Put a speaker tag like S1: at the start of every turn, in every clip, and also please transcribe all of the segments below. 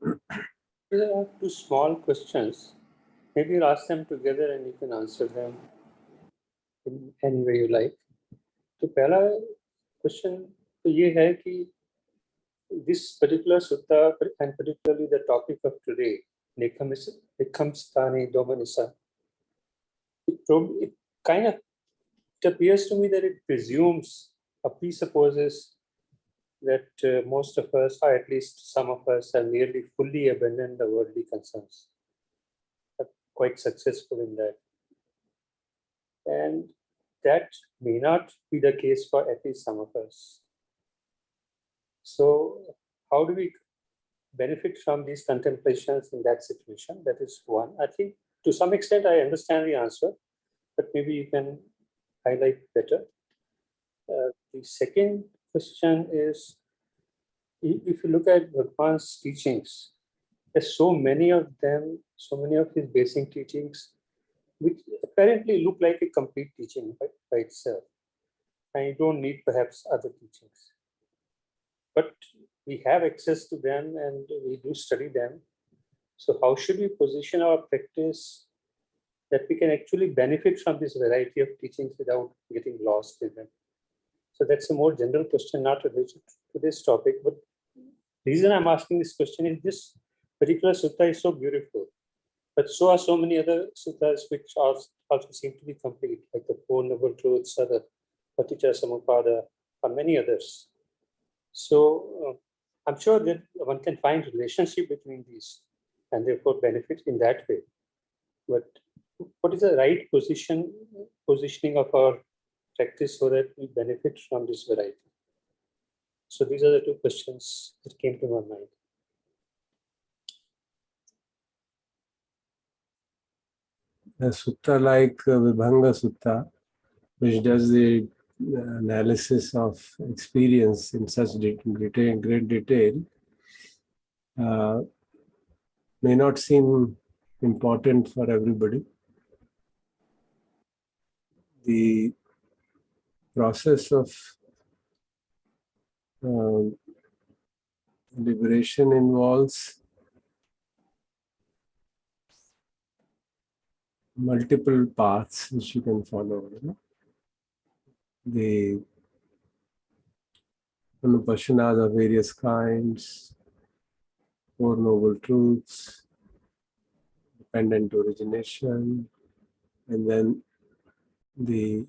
S1: There are two small questions. Maybe you'll ask them together and you can answer them in any way you like. तो पहला question तो ये है कि this particular sutta and particularly the topic of today, Nikhamstani Domanisa, it kind of it appears to me that it presumes or presupposes that most of us, or at least some of us, have nearly fully abandoned the worldly concerns. Are quite successful in that. And that may not be the case for at least some of us. So, how do we benefit from these contemplations in that situation? That is one. I think to some extent I understand the answer, but maybe you can highlight better. The second question is, if you look at Bhagwan's teachings, there's so many of them, so many of his basic teachings, which apparently look like a complete teaching by itself. And you don't need perhaps other teachings. But we have access to them and we do study them. So how should we position our practice that we can actually benefit from this variety of teachings without getting lost in them? So that's a more general question, not related to this topic. But the reason I'm asking this question is this particular sutta is so beautiful, but so are so many other suttas which also seem to be complete, like the Four Noble Truths or the Paticca Samuppada or many others. So I'm sure that one can find relationship between these and therefore benefit in that way. But what is the right positioning of our practice so that we benefit from this variety? So these are the two questions that came to my mind.
S2: A sutta like Vibhanga Sutta, which does the analysis of experience in such great detail, may not seem important for everybody. The process of liberation involves multiple paths which you can follow. The Anupashanas of various kinds, Four Noble Truths, dependent origination, and then the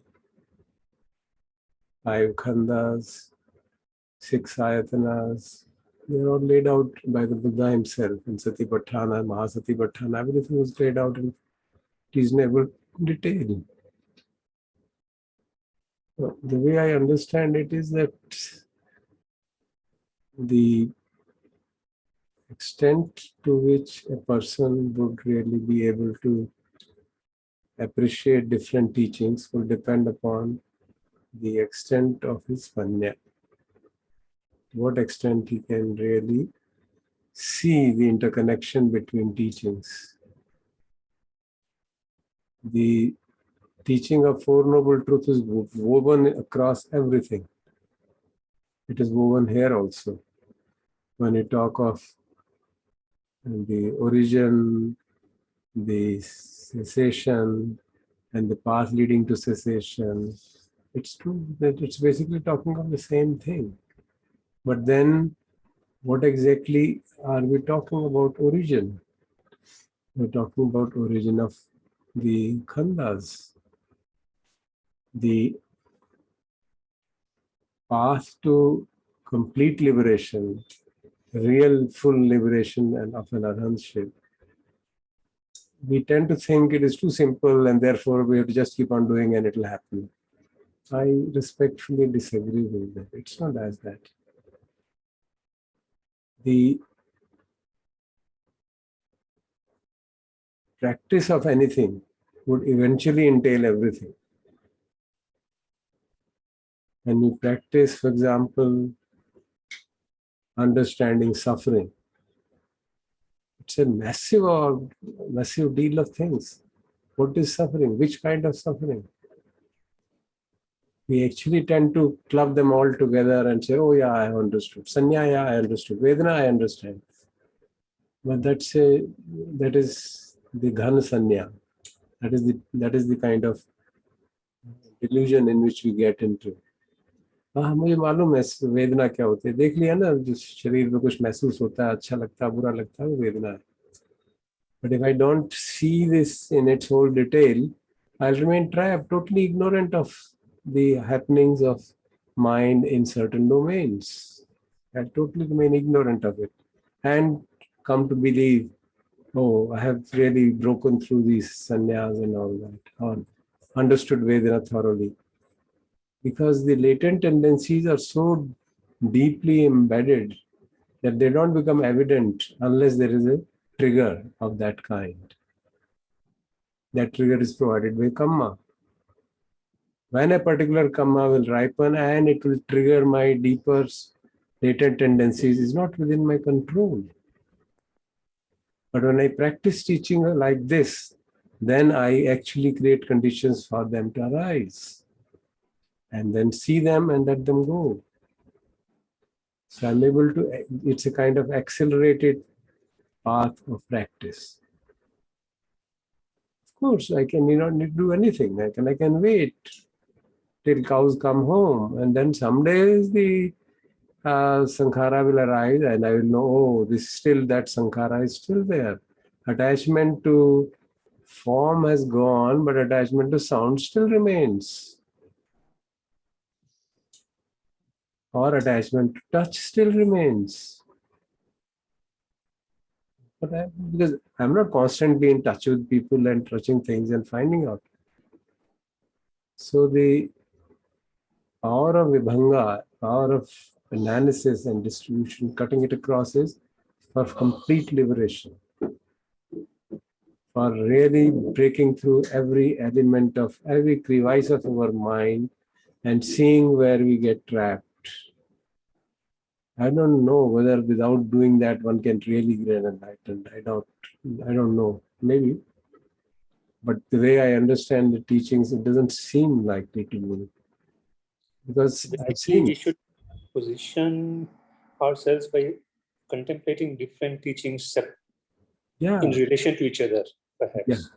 S2: five khandas, six ayatanas. They're all laid out by the Buddha himself in Satipatthana, Mahasatipatthana. Everything was laid out in reasonable detail. The way I understand it is that the extent to which a person would really be able to appreciate different teachings will depend upon the extent of his panya. To what extent he can really see the interconnection between teachings. The teaching of Four Noble Truths is woven across everything. It is woven here also. When you talk of the origin, the cessation, and the path leading to cessation, it's true that it's basically talking of the same thing. But then, what exactly are we talking about origin? We're talking about origin of the khandas. The path to complete liberation, real full liberation and of an arahantship. We tend to think it is too simple and therefore we have to just keep on doing and it will happen. I respectfully disagree with that. It's not as that. The practice of anything would eventually entail everything. When you practice, for example, understanding suffering, it's a massive deal of things. What is suffering? Which kind of suffering? We actually tend to club them all together and say, oh yeah, I have understood. Sanya, yeah, I understood. Vedana, I understand. But that is the Dhan Sanya. That is the kind of delusion in which we get into. हाँ मुझे मालूम है वेदना क्या होती है, देख लिया ना, जो शरीर में कुछ महसूस होता है, अच्छा लगता है, बुरा लगता है, वो वेदना है. But if I don't see this in its whole detail, I'll remain trapped, totally ignorant of the happenings of mind in certain domains. I'll totally remain ignorant of it and come to believe, oh, I have really broken through these sannyas and all that, or understood Vedana thoroughly. Because the latent tendencies are so deeply embedded that they don't become evident unless there is a trigger of that kind. That trigger is provided by karma. When a particular karma will ripen and it will trigger my deeper latent tendencies is not within my control. But when I practice teaching like this, then I actually create conditions for them to arise. And then see them and let them go. So I'm able to, it's a kind of accelerated path of practice. Of course, I can not need to do anything. I can wait till cows come home, and then some days the sankhara will arise, and I will know, oh, that sankhara is still there. Attachment to form has gone, but attachment to sound still remains. Or attachment to touch still remains. But because I'm not constantly in touch with people and touching things and finding out. So the power of vibhanga, power of analysis and distribution, cutting it across is for complete liberation. For really breaking through every element of every crevice of our mind and seeing where we get trapped. I don't know whether without doing that one can really get enlightened. I don't know. Maybe. But the way I understand the teachings, it doesn't seem likely to me. Because I've seen.
S1: We should position ourselves by contemplating different teachings in relation to each other, perhaps.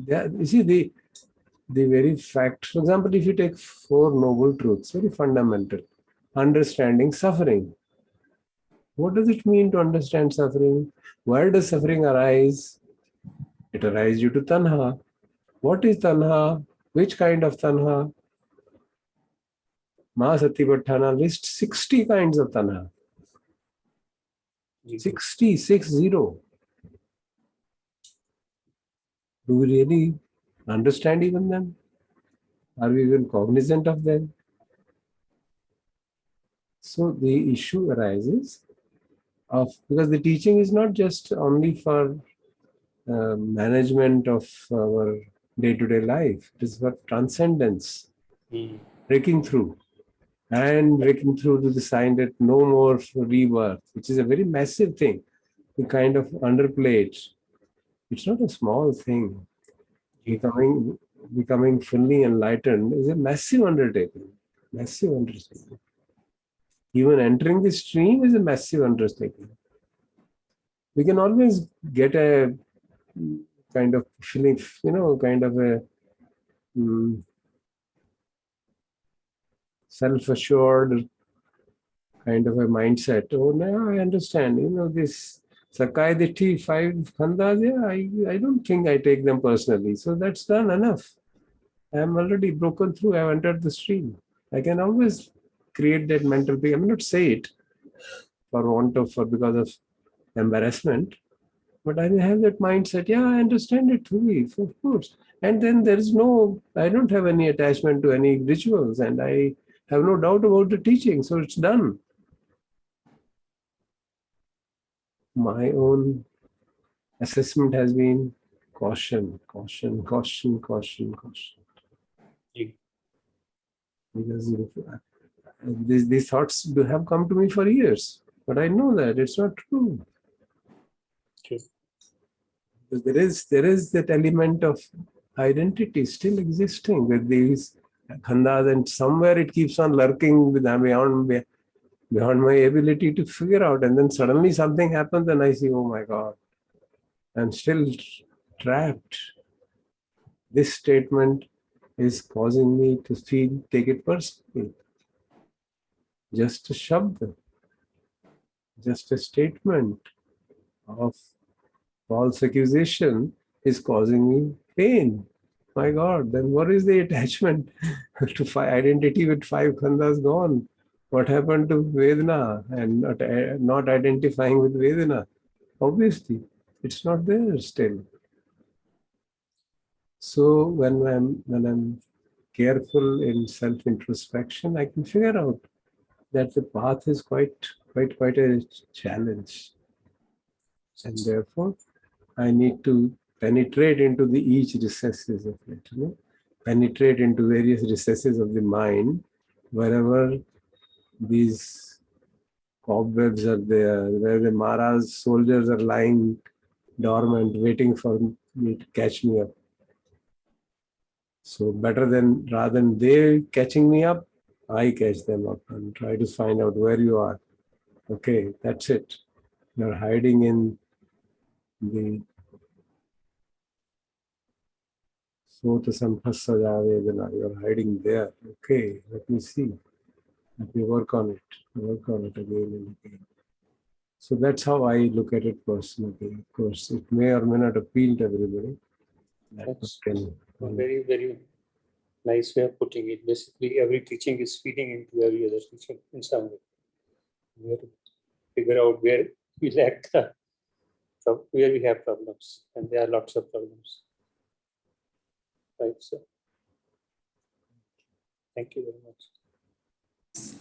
S2: Yeah. You see, the very fact, for example, if you take Four Noble Truths, very fundamental, understanding suffering. What does it mean to understand suffering? Where does suffering arise? It arises due to tanha. What is tanha? Which kind of tanha? Mahasatipatthana lists 60 kinds of tanha. 60. Do we really understand even them? Are we even cognizant of them? So the issue arises because the teaching is not just only for management of our day-to-day life. It is for transcendence, breaking through to the sign that no more rebirth, which is a very massive thing. We kind of underplay it. It's not a small thing. Becoming fully enlightened is a massive undertaking. Massive undertaking. Even entering the stream is a massive undertaking. We can always get a kind of feeling, kind of a self-assured kind of a mindset. Oh, now I understand. This Sakai Ditti 5 khandas, I don't think I take them personally. So that's done enough. I'm already broken through. I've entered the stream. I can always create that mental picture. I may not say it because of embarrassment, but I may have that mindset. Yeah, I understand it fully, of course. And then I don't have any attachment to any rituals, and I have no doubt about the teaching. So it's done. My own assessment has been caution. Because these thoughts have come to me for years, but I know that it's not true. Because there is that element of identity still existing with these khandas, and somewhere it keeps on lurking beyond my ability to figure out. And then suddenly something happens and I see, oh my God, I'm still trapped. This statement is causing me to take it personally. Just a shabd, just a statement of false accusation is causing me pain. My God, then what is the attachment to identity with five khandas gone? What happened to Vedana and not identifying with Vedana? Obviously, it's not there still. So when I'm careful in self-introspection, I can figure out that the path is quite a challenge. And therefore, I need to penetrate into the each recesses of it, penetrate into various recesses of the mind, wherever these cobwebs are there, where the Mara's soldiers are lying dormant, waiting for me to catch me up. So rather than they catching me up, I catch them up and try to find out where you are. Okay, that's it. You're hiding in the Sota Sampasada Vedana. You're hiding there. Okay, let me see. Let me work on it. Work on it again and again. So that's how I look at it personally. Of course, it may or may not appeal to everybody.
S1: That's a very, very nice way of putting it. Basically, every teaching is feeding into every other teaching in some way. We have to figure out where we lack where we have problems, and there are lots of problems. Right, so thank you very much.